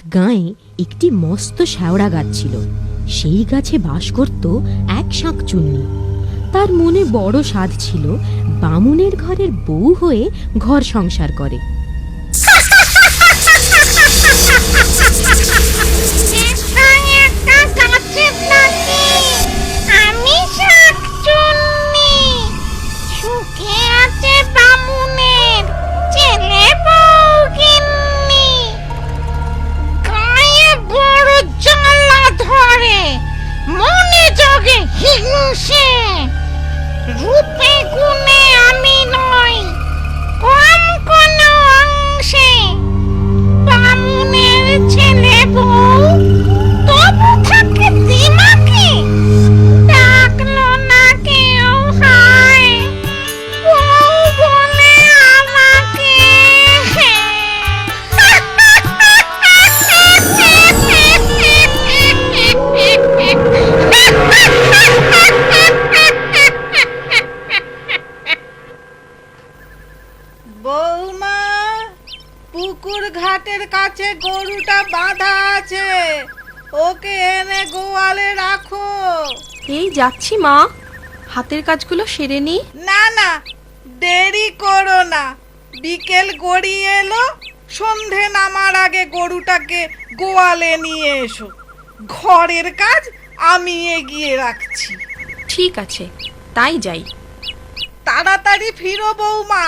গাঁয়ে একটি মস্ত শ্যাওড়া গাছ ছিল। সেই গাছে বাস করত এক শাঁকচুন্নি। তার মনে বড় সাধ ছিল বামুনের ঘরের বউ হয়ে ঘর সংসার করে। রূপে গুণে আমি নই কম কোন অংশে, বামুনের ছেলে বউ তবু থাকে দিমাকে, ডাকলো না কেউ হায় বউ বলে আমাকে। বৌমা, পুকুর ঘাটের কাছে গরুটা বাঁধা আছে, ওকে এনে গোয়ালে রাখো। এই যাচ্ছি মা, হাতের কাজগুলো সেরে নি। না না, দেরি করো না, বিকেল গড়িয়ে এলো, সন্ধে নামার আগে গরুটাকে গোয়ালে নিয়ে এসো। ঘরের কাজ আমি এগিয়ে রাখছি। ঠিক আছে, তাই যাই। তাড়াতাড়ি ফিরো বৌমা,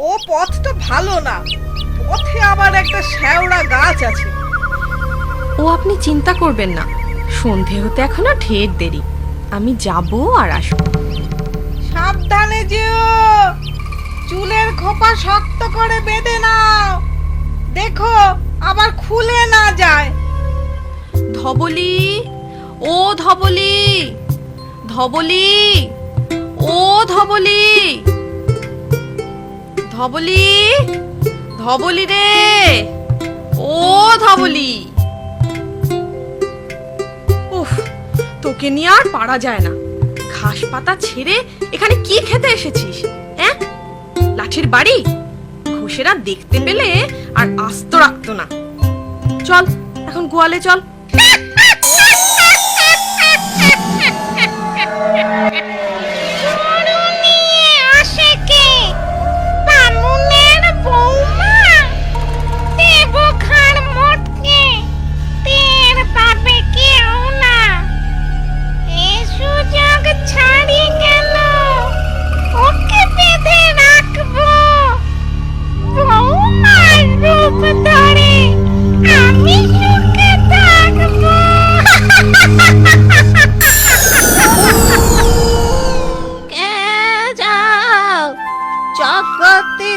ও পথটা ভালো না, পথে আবার একটা শ্যাওড়া গাছ আছে। ও আপনি চিন্তা করবেন না, সন্ধে হতে এখনো ঢের দেরি, আমি যাব আর আসবো। সাবধানে যেও, চুলের খোপা শক্ত করে বেঁধে নাও, দেখো আবার খুলে না যায়। ধবলি, ও ধবলি, ধবলি, ও ধবলি, ধবলি, ধবলি রে, ও ধবলি। উফ, তোকে নিয়ে আর পারা যায় না। ঘাস পাতা ছেড়ে এখানে কি খেতে এসেছিস? হ্যাঁ, লাঠির বাড়ি? ঘোষেরা দেখতে পেলে আর আস্ত রাখতো না। চল এখন গোয়ালে চল।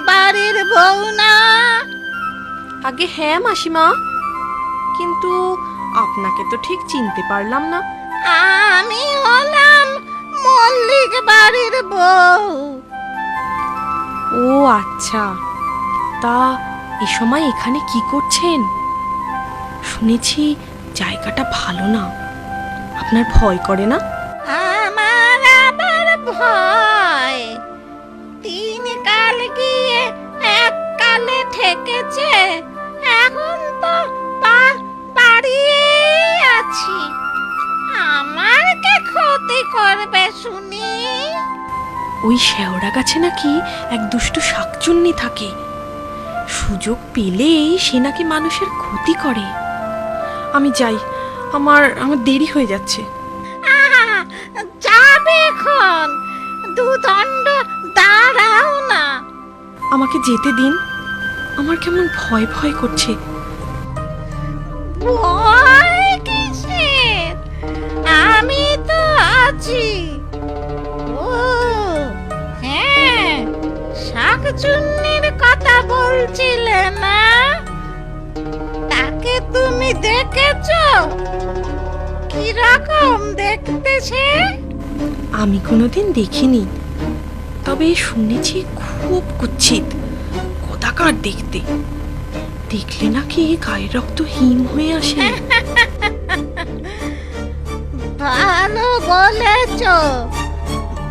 বাড়ির বউ না? আগে হ্যাঁ মাসিমা, কিন্তু আপনাকে তো ঠিক চিনতে পারলাম না। আমি হলাম মল্লিক বাড়ির বউ। ও আচ্ছা, তা এ সময় এখানে কি করছেন? শুনেছি জায়গাটা ভালো না, আপনার ভয় করে না? আমার আবার ভয়? 3 কাল গিয়ে 1 কালে ঠেকেছে, এখন তো বাড়িয়ে আছি, আমার কে ক্ষতি করবে শুনি? ওই শেওড়া গাছে নাকি এক দুষ্ট শাকচুন্নি থাকে, সুযোগ পেলেই সে নাকি মানুষের ক্ষতি করে। আমি যাই, আমার দেরি হয়ে যাচ্ছে। যাবে এখন, দুদণ্ড দাঁড়াও না। আমাকে যেতে দিন, আমার কেমন ভয় ভয় করছে। ভয় কিসের? আমি তো আছি। ও হ্যাঁ, শাকচুন্নির কথা বলছিলে না? তাকে তুমি দেখেছো? কিরকম দেখতে সে? আমি কোনোদিন দেখিনি, তবে শুনেছি খুব কুৎসিত, কদাকার দেখতে, দেখলে নাকি গায়ের রক্ত হিম হয়ে আসে। ভালো বলেছ,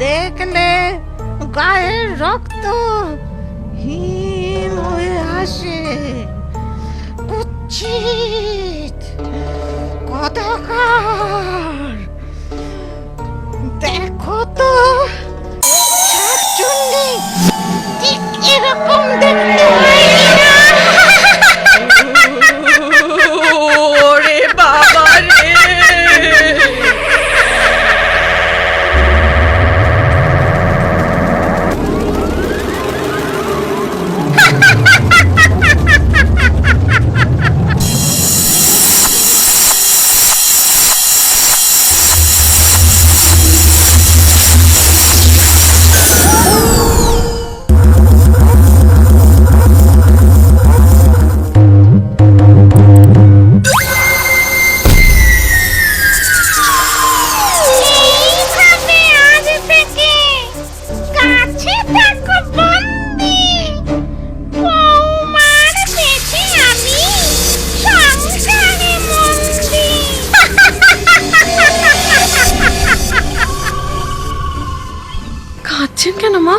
দেখলে গায়ের রক্ত হিম হয়ে আসে। কুৎসিত কোথাকার? দেখো তো, শাকচুন্নি ঠিক এরকম দেখতে হয় না? ওরে বাবা রে! এইভাবে আজ থেকে কাছে থাকো বন্দি। বৌমার পেটে আমি সংসারে মন্দি। কাঁদছেন কেন মা?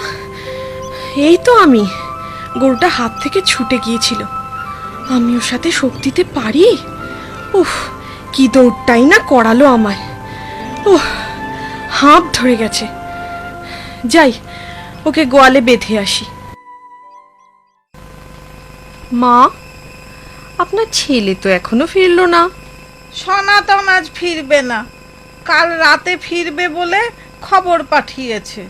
এই তো আমি, গরুটা হাত থেকে ছুটে গিয়েছিল। আমি ওর সাথে শক্তিতে পারি? উফ, কি দৌড়টাই না করালো আমায়। উফ, হাঁপ ধরে গেছে। যাই, ওকে গোয়ালে বেঁধে আসি। মা, আপনার ছেলে তো এখনো ফিরলো না। সনাতন আজ ফিরবে না, কাল রাতে ফিরবে বলে খবর পাঠিয়েছে।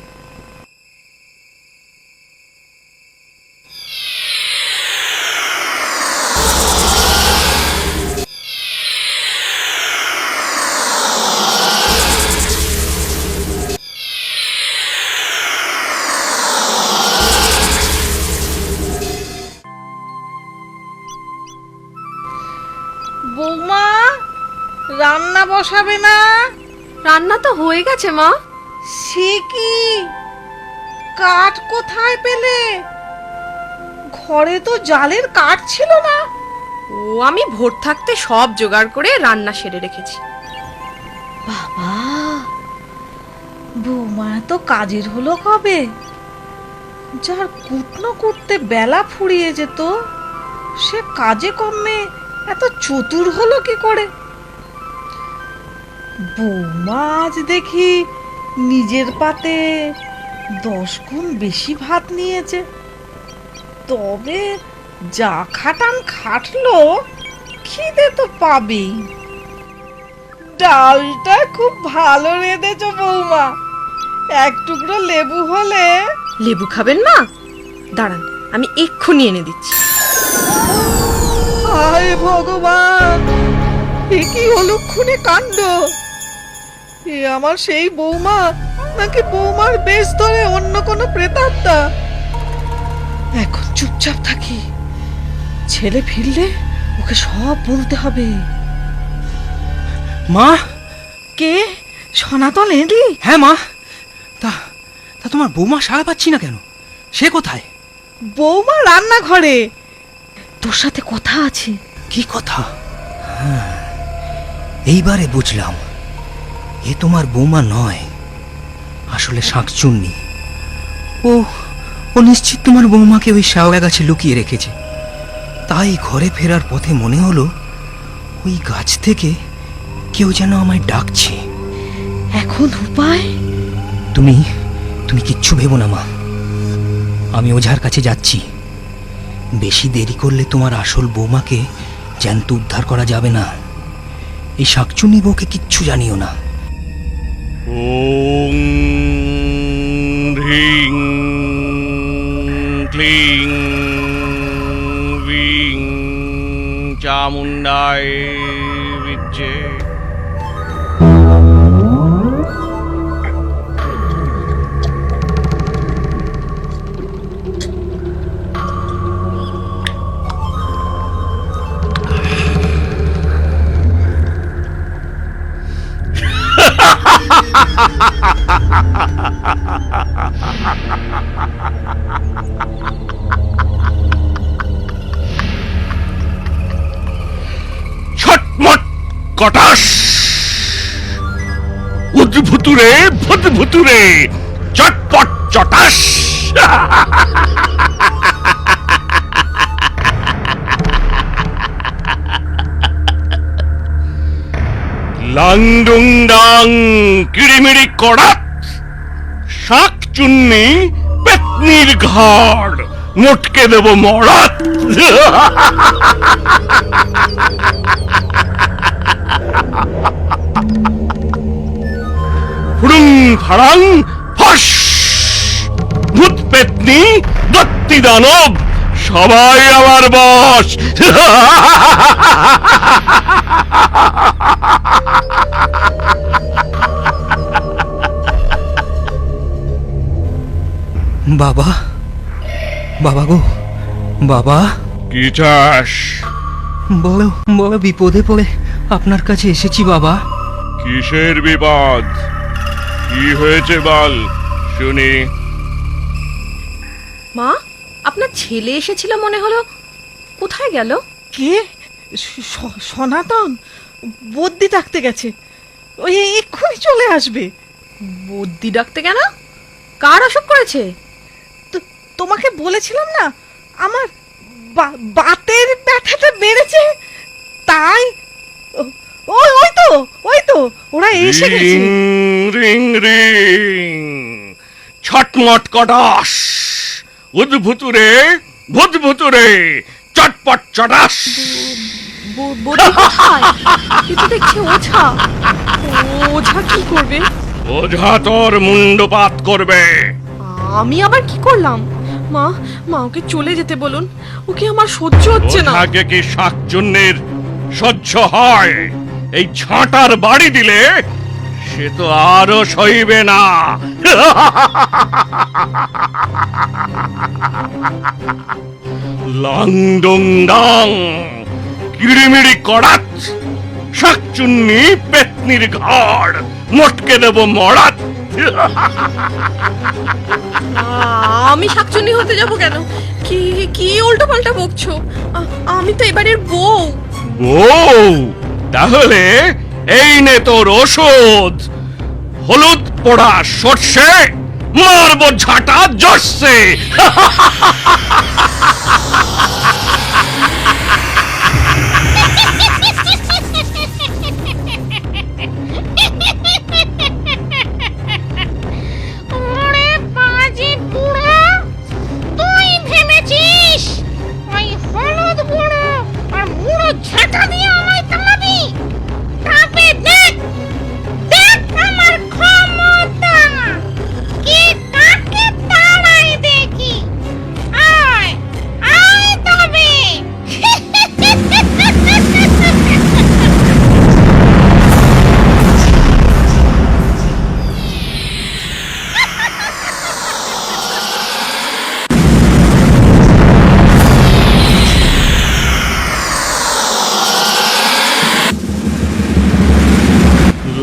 বৌমা, রান্না বসাবে না? রান্না তো হয়ে গেছে মা। সে কি, কাঠ কোথায় পেলে? ঘরে তো জালের কাঠ ছিল না। ও, আমি ভোর থাকতে সব জোগাড় করে রান্না সেরে রেখেছি। বাবা, বৌমা তো কাজের হলো কবে? যার কুটনো করতে বেলা ফুরিয়ে যেত, সে কাজে কমে এত চতুর হলো কি করে? বৌমা আজ দেখি নিজের পাতে 10 গুণ বেশি ভাত নিয়েছে। তবে যা খাটান খাটলো, খিদে তো পাবেই। ডালটা খুব ভালো রেঁধেছো বৌমা, এক টুকরো লেবু হলে। লেবু খাবেন মা? দাঁড়ান, আমি এক্ষুনি এনে দিচ্ছি। হায় ভগবান, এ কি অলক্ষণে কাণ্ড! এ আমার সেই বৌমা, নাকি বৌমার বেশ ধরে অন্য কোনো প্রেতাত্মা? এখন চুপচাপ থাকি, ছেলে ফিরলে ওকে সব বলতে হবে। মা, কে? সনাতন এলি? হ্যাঁ মা। তা তা তোমার বৌমা সাড়া পাচ্ছি না কেন? সে কোথায়? বৌমা রান্নাঘরে, তোর সাথে কথা আছে। কি কথা? হ্যাঁ, এইবারে বুঝলাম, এ তোমার বৌমা নয়, আসলে শাঁকচুন্নি। ও ও নিশ্চিত তোমার বৌমাকে ওই শ্যাওড়া গাছে লুকিয়ে রেখেছে। তাই ঘরে ফেরার পথে মনে হলো ওই গাছ থেকে কেউ যেন আমায় ডাকছে। এখন উপায়? তুমি তুমি কিচ্ছু ভেবো না মা, আমি ওঝার কাছে যাচ্ছি। বেশি দেরি করলে তোমার আসল বৌমাকে জ্যান্ত উদ্ধার করা যাবে না। এই শাকচুন্নি বউকে কিচ্ছু জানিও না। ওং হ্রিং ক্লিং বিং চামুণ্ডায় বিদ্যে। ছটমট কটাস, উদ্ভুতুরে ভুতভুতুরে, চটপট চটাস। লাংডুং ডাং কিড়িমিড়ি কড়াত, শাক চুন্নি পেতনির ঘাড় মোটকে দেব মরাত। ফুড়ুং ফাড়াং ফস, ভূত পেতনি দত্তি দানব সবাই আমার বশ। বাবা, বাবা গো, বাবা। কি চাস? বলো বলো, বিপদে পড়ে আপনার কাছে এসেছি বাবা। কিসের বিপদ? কি হয়েছে বল শুনি। মা, আপনার ছেলে এসেছিল মনে হলো, কোথায় গেল? কে? সনাতন বদ্যি ডাকতে গেছে, ওই এক্ষুনি চলে আসবে। বদ্যি ডাকতে কেন? কার অসুখ করেছে? তোমাকে বলেছিলাম না, আমার বাতের ব্যথাটা বেড়েছে, তাই ওই তো ওরা এসে গেছে। রিং রিং রিং, ছটমট কটাস, উদ্ভুতুরে ভূতভুতুরে, চটপট চটাস। বদ্যি কোথায়? এ তো দেখছি ওঝা। ওঝা কি করবে? ওঝা তোর মুন্ডপাত করবে। আমি আবার কি করলাম? মা, মা ওকে চলে যেতে বলুন, ওকে আমার সহ্য হচ্ছে না। ওঝাকে কি শাকচুন্নির সহ্য হয়? এই ছাঁটার বাড়ি দিলে সে তো আরো সইবে না। লাংডুং ডাং কিড়িমিড়ি কড়াত, শাকচুন্নি পেতনির ঘাড় মোটকে দেব মরাত। আমি শাকচুন্নি হতে যাব কেন? কি কি উল্টো পাল্টা বকছো? আমি তো এবারের বউ। বউ? তাহলে এই নে তোর ওষুধ। হলুদ পোড়া সর্ষে, মারবো ঝাঁটা জর্ষে। ওরে বাজে বুড়ো, তুই ভেবেছিস ওই হলুদ বুড়ো আর বুড়ো ঝাঁটা দিয়ে আমায় তাড়াবি? তবে দেখ, দেখ আমার ক্ষমতা, কে কাকে তাড়াই দেখি। আয় আয় তবে।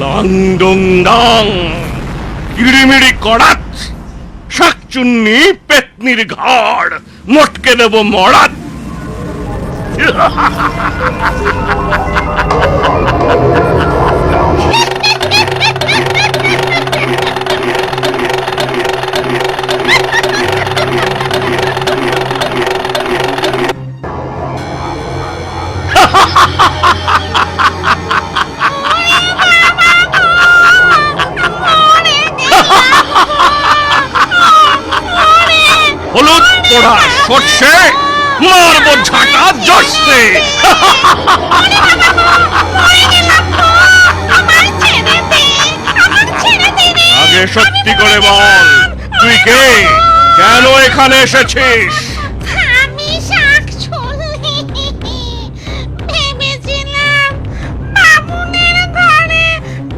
লাংডুং ডাং কিড়িমিড়ি কড়াত, শাকচুন্নি পেতনির ঘাড় মোটকে দেব মরাত। হলুদ পোড়া সর্ষে, মারবো ঝাঁটা জর্ষে। আগে সত্যি করে বল, তুই কে? কেন এখানে এসেছিস? আমি শাকচুন্নি, ভেবেছিলাম বামুনের ঘরে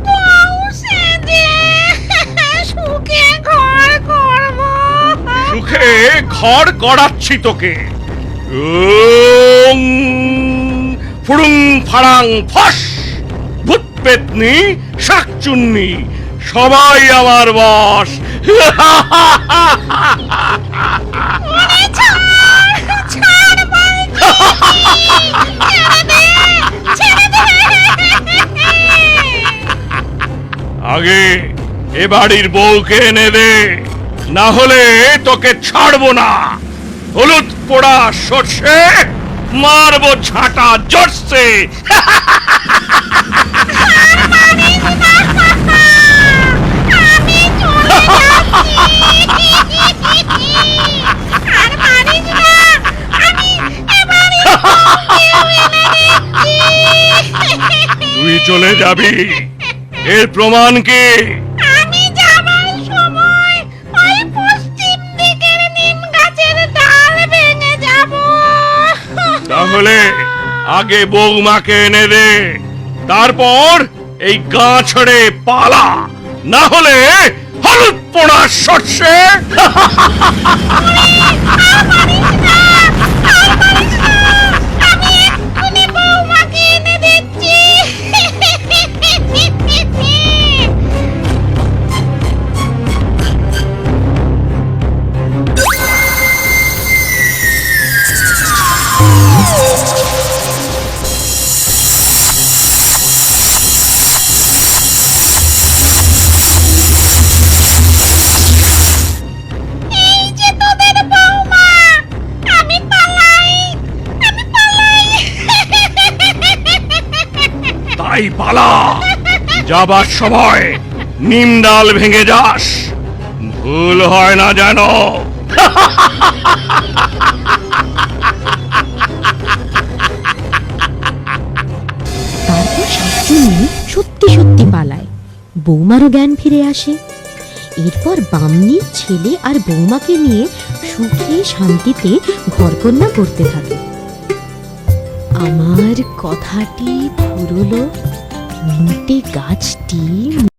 বউ সেজে সুখে ঘর করব। সুখে ঘর গড়াচ্ছি তোকে। ওং ফুড়ুং ফাড়াং ফস, ভূত পেতনি শাকচুন্নি সবাই আমার বশ। ওরে ছাড়, ছাড় বলছি, ছেড়ে দে, ছেড়ে দে। আগে এ বাড়ির বউকে এনে দে, না হলে তোকে ছাড়বো না। হলুদ পোড়া সর্ষে, মারবো ঝাঁটা জর্ষে। ছাড় আর মারিস না, আমি এবারে বউকেও এনে দিচ্ছি। তুই চলে যাবি, এর প্রমাণ কি? আমি যাবার সময় ওই পশ্চিম দিকের নিম গাছের ডাল ভেঙে যাব। তাহলে আগে বৌমাকে এনে দে, তারপর এই গা ছেড়ে পালা, না হলে হলুদ পোড়া সর্ষে। আমি এক্ষুনি বৌমাকে এনে দিচ্ছি। এই যে তোদের বৌমা, আমি পালাই, আমি পালাই। তাই পালা, যাবার সময় নিম ডাল ভেঙে যাস, ভুল হয় না যেন। তারপর শাকচুন্নি সত্যি সত্যি পালায়, বৌমারও জ্ঞান ফিরে আসে। এরপর বামনি ছেলে আর বৌমাকে নিয়ে সুখে শান্তিতে ঘরকন্যা করতে থাকে। আমার কথাটি ফুরলো, নিমটে গাছটি